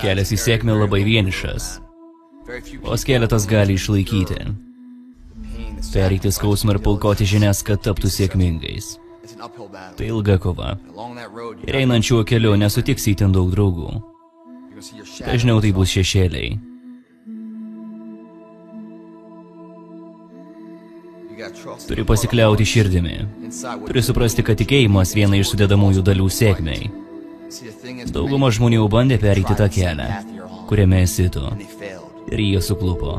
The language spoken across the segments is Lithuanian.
Kelias į sėkmę labai vienišas. Vos keletas gali išlaikyti. Pereiti skausmą ir pulkoti žinias, kad taptų sėkmingais. Tai ilga kova. Ir einant šiuo keliu nesutiksi itin daug draugų. Dažniau tai bus šešėliai. Turi pasikliauti širdimi. Turi suprasti, kad tikėjimas viena iš sudedamųjų dalių sėkmei. Dauguma žmonių bandė pereiti tą kelią, kuriame esi tu. Ir jie suklupo.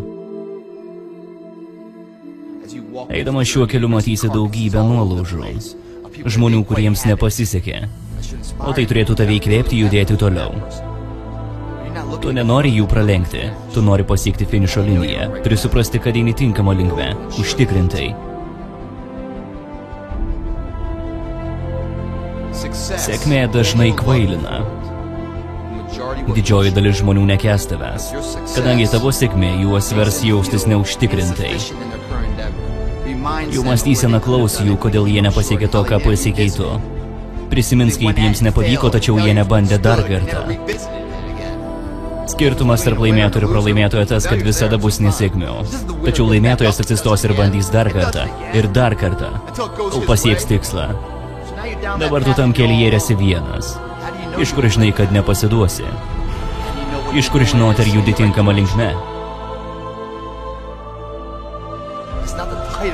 Eidamas šiuo keliu matysi daugybę nuolaužų. Žmonių, kuriems nepasisekė. O tai turėtų tave įkvėpti judėti toliau. Tu nenori jų pralenkti, tu nori pasiekti finišo liniją. Turi suprasti, kad eini tinkamą linkmę, užtikrintai. Sėkmė dažnai kvailina. Didžioji dalis žmonių nekęs tavęs, kadangi tavo sėkmė juos vers jaustis neužtikrintai. Jų mąstysena klaus jų, kodėl jie nepasiekė to, ką pasiekė tu. Prisimins, kaip jiems nepavyko, tačiau jie nebandė dar kartą. Skirtumas tarp laimėtojo ir pralaimėtojo tas, kad visada bus nesėkmių. Tačiau laimėtojas atsistos ir bandys dar kartą, kol pasieks tikslą. Dabar tu tam kelyje ir esi vienas. Iš kur žinai, kad nepasiduosi? Iš kur žinoti, ar judi tinkama linkme?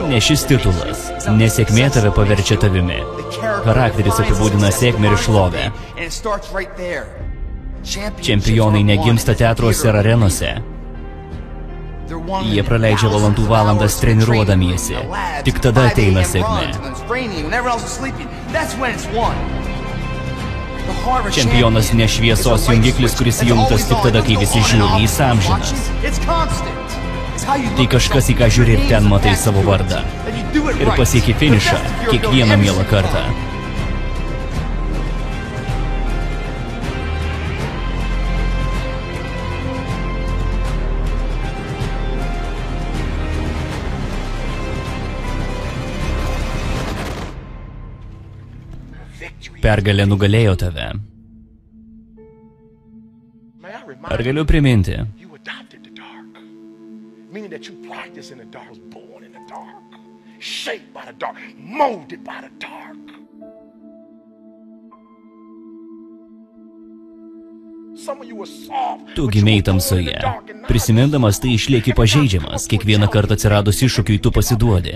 Ne šis titulas, nesėkmė tave paverčia tavimi. Charakteris apibūdina sėkmę ir šlovę. Čempionai negimsta teatruose ar arenose. Jie praleidžia valandų valandas treniruodamiesi. Tik tada ateina sėkmė. Čempionas ne šviesos jungiklis, kuris įjungtas tik tada, kai visi žiūri, jis amžinas. Tai kažkas, į ką žiūri ir ten matai savo vardą. Ir pasieki finišą kiekvieną mielą kartą. Pergalė nugalėjo tave. Ar galiu priminti? Tu gimei tamsoje. Prisimindamas tai išlieki pažeidžiamas. Kiekvieną kartą atsiradus iššūkiui tu pasiduodi.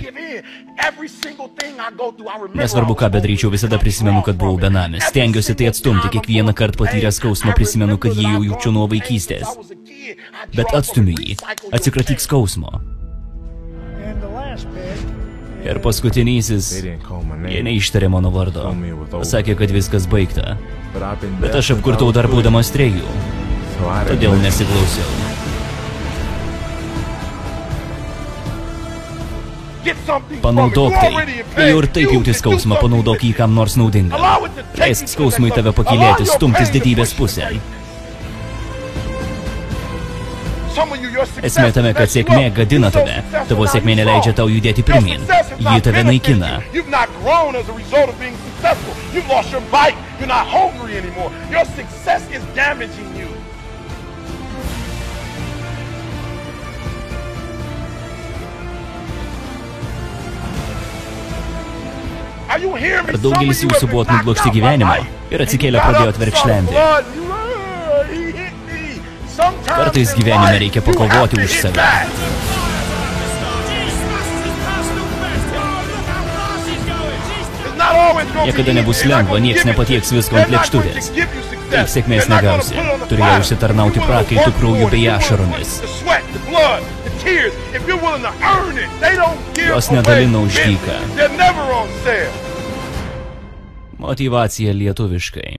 Nesvarbu, ką bedaryčiau, visada prisimenu, kad buvau benamis. Stengiuosi tai atstumti. Kiekvieną kartą patyręs skausmą prisimenu, kad jį jau jaučiu nuo vaikystės. Bet atstumiu jį. Atsikratyk skausmo. Ir paskutinysis, jie neištarė mano vardo. Pasakė, kad viskas baigta. Bet aš apkurtau dar būdamas 3. Todėl nesiklausiau. Panaudok tai. Jau ir taip jauti skausmą, panaudok jį kam nors naudingą. Leisk skausmui tave pakylėti, stumtis didybės pusę. Esmė tame, kad sėkmė gadina tave. Tavo sėkmė neleidžia tau judėti pirmin. Ji tave naikina. Ar daugelis jūsų buvot nublokšti gyvenimo ir atsikėlę pradėjot verkšlenti? Kartais gyvenime reikia pakovoti už save. Niekada nebus lengva, nieks nepatieks visko ant lėkštutės. Taip sėkmės negausi. Turėjau užsitarnauti prakaitų krauju bei ašaromis. Jos nedalina už dyką. Motyvacija lietuviškai.